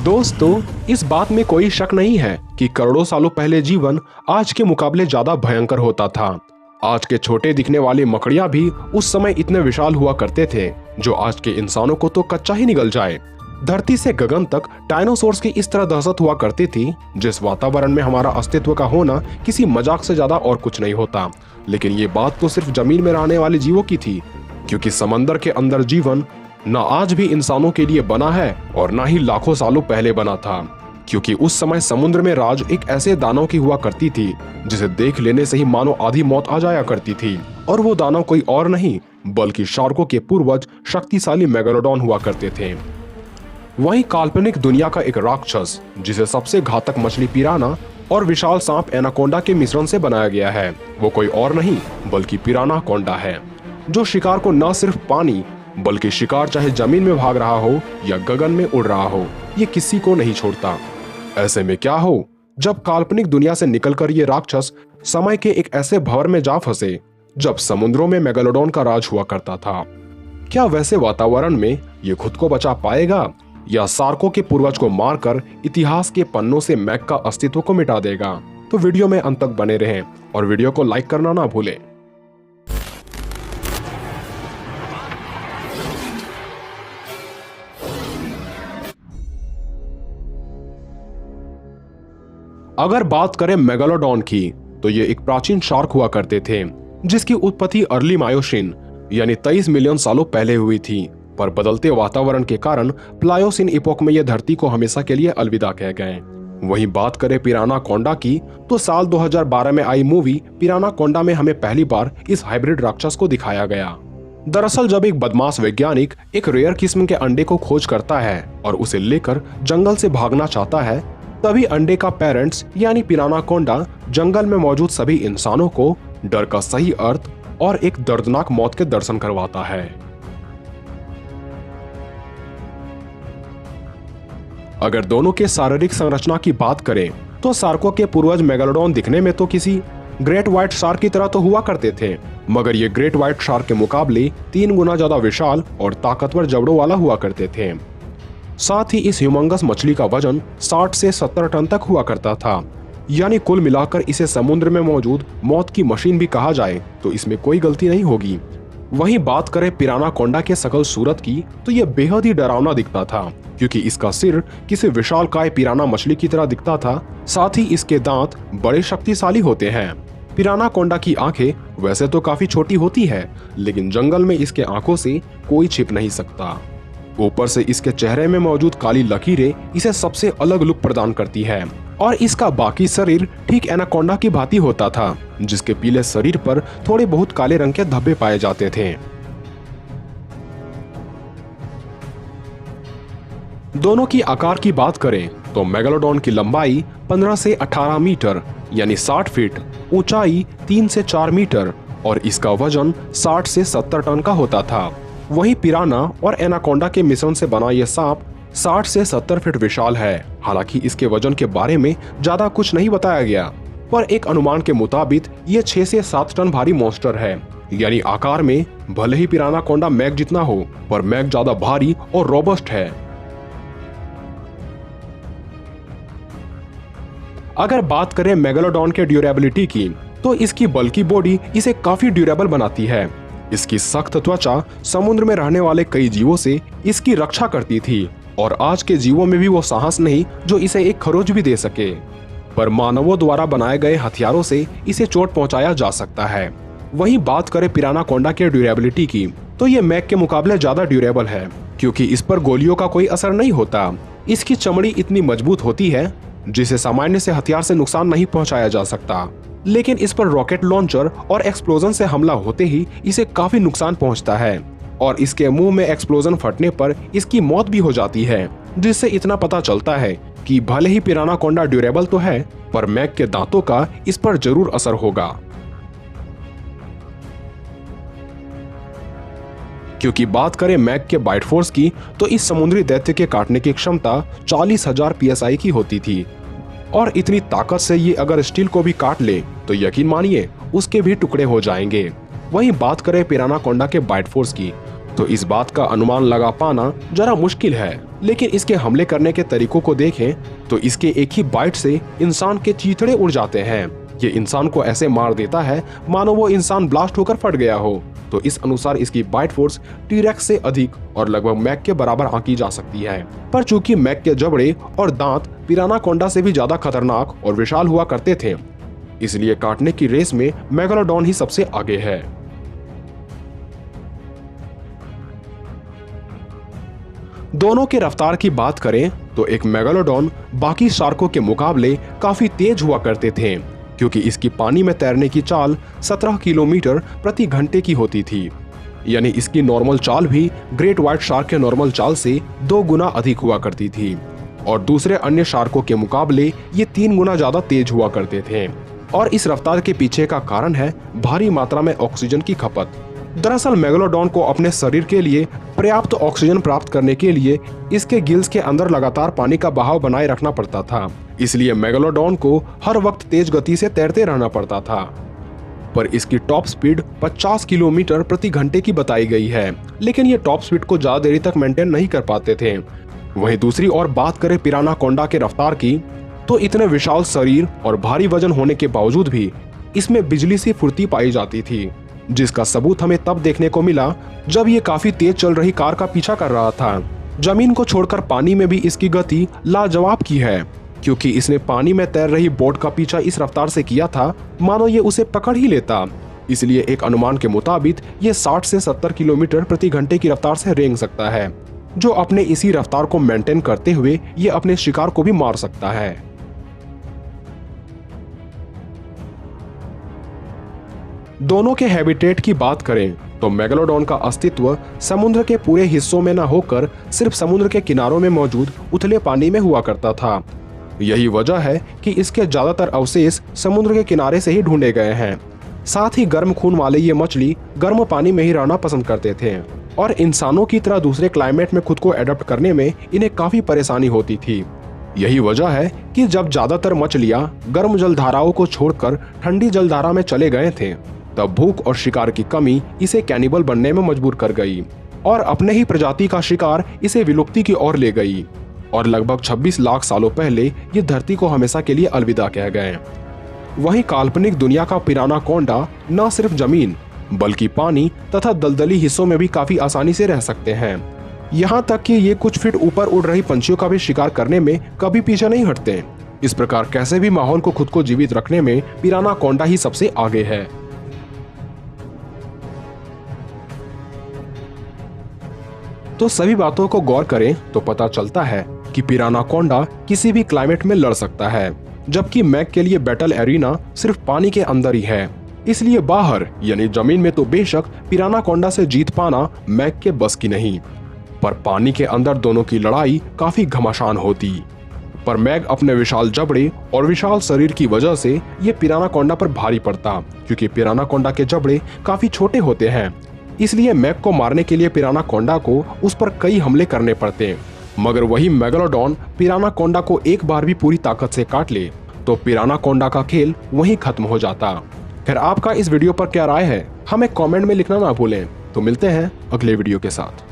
दोस्तों, इस बात में कोई शक नहीं है कि करोड़ों सालों पहले जीवन आज के मुकाबले ज्यादा भयंकर होता था। आज के छोटे दिखने वाले मकड़ियां भी उस समय इतने विशाल हुआ करते थे जो आज के इंसानों को तो कच्चा ही निगल जाए। धरती से गगन तक डायनासोर्स की इस तरह दहशत हुआ करती थी जिस वातावरण में हमारा अस्तित्व का होना किसी मजाक से ज्यादा और कुछ नहीं होता। लेकिन ये बात तो सिर्फ जमीन में रहने वाले जीवों की थी, क्योंकि समंदर के अंदर जीवन न आज भी इंसानों के लिए बना है और न ही लाखों सालों पहले बना था। क्योंकि उस समय समुद्र में राज एक ऐसे दानव की हुआ करती थी जिसे देख लेने से ही मानो आधी मौत आ जाया करती थी, और वो दानव कोई और नहीं बल्कि शार्कों के पूर्वज शक्तिशाली मेगालोडॉन हुआ करते थे। वहीं काल्पनिक दुनिया का एक राक्षस जिसे सबसे घातक मछली पिराना और विशाल सांप एनाकोंडा के मिश्रण से बनाया गया है, वो कोई और नहीं बल्कि पिराना कोंडा है, जो शिकार को न सिर्फ पानी बल्कि शिकार चाहे जमीन में भाग रहा हो या गगन में उड़ रहा हो, ये किसी को नहीं छोड़ता। ऐसे में क्या हो जब काल्पनिक दुनिया से निकलकर ये राक्षस समय के एक ऐसे भंवर में जा फंसे जब समुद्रों में मेगालोडॉन का राज हुआ करता था। क्या वैसे वातावरण में ये खुद को बचा पाएगा या शार्कों के पूर्वज को मारकर इतिहास के पन्नों से मैग का अस्तित्व को मिटा देगा? तो वीडियो में अंत तक बने रहें और वीडियो को लाइक करना ना भूलें। अगर बात करें मेगालोडॉन की तो ये एक प्राचीन शार्क हुआ करते थे जिसकी उत्पत्ति अर्ली मायोसिन यानी 23 मिलियन सालों पहले हुई थी, पर बदलते वातावरण के कारण प्लायोसिन इपोक में ये धरती को हमेशा के लिए अलविदा कह गए। वहीं बात करें पिराना कोंडा की तो साल 2012 में आई मूवी पिराना कोंडा में हमें पहली बार इस हाइब्रिड राक्षस को दिखाया गया। दरअसल जब एक बदमाश वैज्ञानिक एक रेयर किस्म के अंडे को खोज करता है और उसे लेकर जंगल से भागना चाहता है, तभी अंडे का पेरेंट्स यानी पिराना कोंडा जंगल में मौजूद सभी इंसानों को डर का सही अर्थ और एक दर्दनाक मौत के दर्शन करवाता है। अगर दोनों के शारीरिक संरचना की बात करें तो शार्कों के पूर्वज मेगालोडॉन दिखने में तो किसी ग्रेट व्हाइट शार्क की तरह तो हुआ करते थे, मगर ये ग्रेट व्हाइट शार्क के मुकाबले 3 गुना ज्यादा विशाल और ताकतवर जबड़ों वाला हुआ करते थे। साथ ही इस ह्यूमंगस मछली का वजन 60 से 70 टन तक हुआ करता था, यानी कुल मिलाकर इसे समुद्र में मौजूद मौत की मशीन भी कहा जाए तो इसमें कोई गलती नहीं होगी। वहीं बात करें पिराना कोंडा के शकल सूरत की तो यह बेहद ही डरावना दिखता था, क्योंकि इसका सिर किसी विशालकाय पिराना मछली की तरह दिखता था। साथ ही इसके दांत बड़े शक्तिशाली होते हैं। पिराना कोंडा की आंखें वैसे तो काफी छोटी होती है, लेकिन जंगल में इसके आंखों से कोई छिप नहीं सकता। ऊपर से इसके चेहरे में मौजूद काली लकीरें इसे सबसे अलग लुक प्रदान करती है, और इसका बाकी शरीर ठीक एनाकोंडा की भांति होता था, जिसके पीले शरीर पर थोड़े बहुत काले रंग के धब्बे पाए जाते थे। दोनों की आकार की बात करें तो मेगालोडॉन की लंबाई 15 से 18 मीटर यानी 60 फीट, ऊंचाई 3 से 4 मीटर और इसका वजन 60 से 70 टन का होता था। वहीं पिराना और एनाकोंडा के मिश्रण से बना यह सांप 60 से 70 फीट विशाल है। हालांकि इसके वजन के बारे में ज्यादा कुछ नहीं बताया गया, पर एक अनुमान के मुताबिक ये 6 से 7 टन भारी मॉन्स्टर है। यानी आकार में भले ही पिराना कोंडा मैग जितना हो, पर मैग ज्यादा भारी और रोबस्ट है। अगर बात करें मेगालोडॉन के ड्यूरेबिलिटी की तो इसकी बल्कि बॉडी इसे काफी ड्यूरेबल बनाती है। इसकी सख्त त्वचा समुद्र में रहने वाले कई जीवों से इसकी रक्षा करती थी, और आज के जीवों में भी वो साहस नहीं जो इसे एक खरोच भी दे सके। पर मानवों द्वारा बनाए गए हथियारों से इसे चोट पहुंचाया जा सकता है। वहीं बात करें पिराना कोंडा के ड्यूरेबिलिटी की तो ये मैग के मुकाबले ज्यादा ड्यूरेबल है, क्योंकि इस पर गोलियों का कोई असर नहीं होता। इसकी चमड़ी इतनी मजबूत होती है जिसे सामान्य से हथियार से नुकसान नहीं पहुंचाया जा सकता, लेकिन इस पर रॉकेट लॉन्चर और एक्सप्लोजन से हमला होते ही इसे काफी नुकसान पहुंचता है, और इसके मुंह में एक्सप्लोजन फटने पर इसकी मौत भी हो जाती है। जिससे इतना पता चलता है कि भले ही पिराना कोंडा ड्यूरेबल तो है, पर मैग के दांतों का इस पर जरूर असर होगा। क्योंकि बात करें मैग के बाइट फोर्स की तो इस समुद्री दैत्य के काटने की क्षमता 40,000 PSI की होती थी, और इतनी ताकत से ये अगर स्टील को भी काट ले तो यकीन मानिए उसके भी टुकड़े हो जाएंगे। वहीं बात करें पिराना कोंडा के बाइट फोर्स की तो इस बात का अनुमान लगा पाना जरा मुश्किल है, लेकिन इसके हमले करने के तरीकों को देखें तो इसके एक ही बाइट से इंसान के चीथड़े उड़ जाते हैं। ये इंसान को ऐसे मार देता है मानो वो इंसान ब्लास्ट होकर फट गया हो। तो इस अनुसार इसकी बाइट फोर्स टी-रेक्स से अधिक और लगभग मैक के बराबर आंकी जा सकती है। पर चूंकि मैक के जबड़े और दांत पिरानाकोंडा से भी ज्यादा खतरनाक और विशाल हुआ करते थे, इसलिए काटने की रेस में मेगालोडॉन ही सबसे आगे है। दोनों के रफ्तार की बात करें तो एक मेगालोडॉन बाकी शार्कों के मुकाबले काफी तेज हुआ करते थे, क्योंकि इसकी पानी में तैरने की चाल 17 किलोमीटर प्रति घंटे की होती थी। यानी इसकी नॉर्मल चाल भी ग्रेट व्हाइट शार्क के नॉर्मल चाल से 2 गुना अधिक हुआ करती थी, और दूसरे अन्य शार्कों के मुकाबले ये 3 गुना ज्यादा तेज हुआ करते थे। और इस रफ्तार के पीछे का कारण है भारी मात्रा में ऑक्सीजन की खपत। दरअसल मेगालोडॉन को अपने शरीर के लिए पर्याप्त ऑक्सीजन प्राप्त करने के लिए इसके गिल्स के अंदर लगातार पानी का बहाव बनाए रखना पड़ता था, इसलिए मेगालोडॉन को हर वक्त तेज गति से तैरते रहना पड़ता था। पर इसकी टॉप स्पीड 50 किलोमीटर प्रति घंटे की बताई गई है, लेकिन ये टॉप स्पीड को ज्यादा देरी तक मेंटेन नहीं कर पाते थे। वहीं दूसरी ओर बात करें पिरानाकोंडा के रफ्तार की, तो इतने विशाल शरीर और भारी वजन होने के बावजूद भी इसमें बिजली सी फुर्ती पाई जाती थी, जिसका सबूत हमें तब देखने को मिला जब ये काफी तेज चल रही कार का पीछा कर रहा था। जमीन को छोड़कर पानी में भी इसकी गति लाजवाब की है, क्योंकि इसने पानी में तैर रही बोट का पीछा इस रफ्तार से किया था मानो ये उसे पकड़ ही लेता। इसलिए एक अनुमान के मुताबिक ये 60 से 70 किलोमीटर प्रति घंटे की रफ्तार से रेंग सकता है, जो अपने इसी रफ्तार को मेंटेन करते हुए ये अपने शिकार को भी मार सकता है। दोनों के हैबिटेट की बात करें तो मेगालोडॉन का अस्तित्व समुद्र के पूरे हिस्सों में न होकर सिर्फ समुद्र के किनारों में मौजूद उथले पानी में हुआ करता था। यही वजह है कि इसके ज्यादातर अवशेष समुद्र के किनारे से ही ढूंढे गए हैं। साथ ही गर्म खून वाले ये मछली गर्म पानी में ही रहना पसंद करते थे, और इंसानों की तरह दूसरे क्लाइमेट में खुद को एडप्ट करने में इन्हें काफी परेशानी होती थी। यही वजह है कि जब ज्यादातर मछलियां गर्म जलधाराओं को छोड़कर ठंडी जलधारा में चले गए थे, तब भूख और शिकार की कमी इसे कैनिबल बनने में मजबूर कर गई, और अपने ही प्रजाति का शिकार इसे विलुप्ति की ओर ले गई, और लगभग 26 लाख सालों पहले ये धरती को हमेशा के लिए अलविदा कह गए। वहीं काल्पनिक दुनिया का पिरानाकोंडा न सिर्फ जमीन बल्कि पानी तथा दलदली हिस्सों में भी काफी आसानी से रह सकते हैं। यहाँ तक कि ये कुछ फीट ऊपर उड़ रही पंछियों का भी शिकार करने में कभी पीछे नहीं हटते। इस प्रकार कैसे भी माहौल को खुद को जीवित रखने में पिरानाकोंडा ही सबसे आगे है। तो सभी बातों को गौर करें तो पता चलता है कि पिरानाकोंडा किसी भी क्लाइमेट में लड़ सकता है, जबकि मैक के लिए बैटल एरिना सिर्फ पानी के अंदर ही है। इसलिए बाहर यानी जमीन में तो बेशक पिरानाकोंडा से जीत पाना मैक के बस की नहीं, पर पानी के अंदर दोनों की लड़ाई काफी घमासान होती। पर मैक अपने विशाल जबड़े और विशाल शरीर की वजह से ये पिरानाकोंडा पर भारी पड़ता, क्योंकि पिरानाकोंडा के जबड़े काफी छोटे होते हैं। इसलिए मैक को मारने के लिए पिरानाकोंडा को उस पर कई हमले करने पड़ते। मगर वही मेगालोडॉन पिरानाकोंडा को एक बार भी पूरी ताकत से काट ले तो पिरानाकोंडा का खेल वहीं खत्म हो जाता। फिर आपका इस वीडियो पर क्या राय है, हमें कमेंट में लिखना ना भूलें। तो मिलते हैं अगले वीडियो के साथ।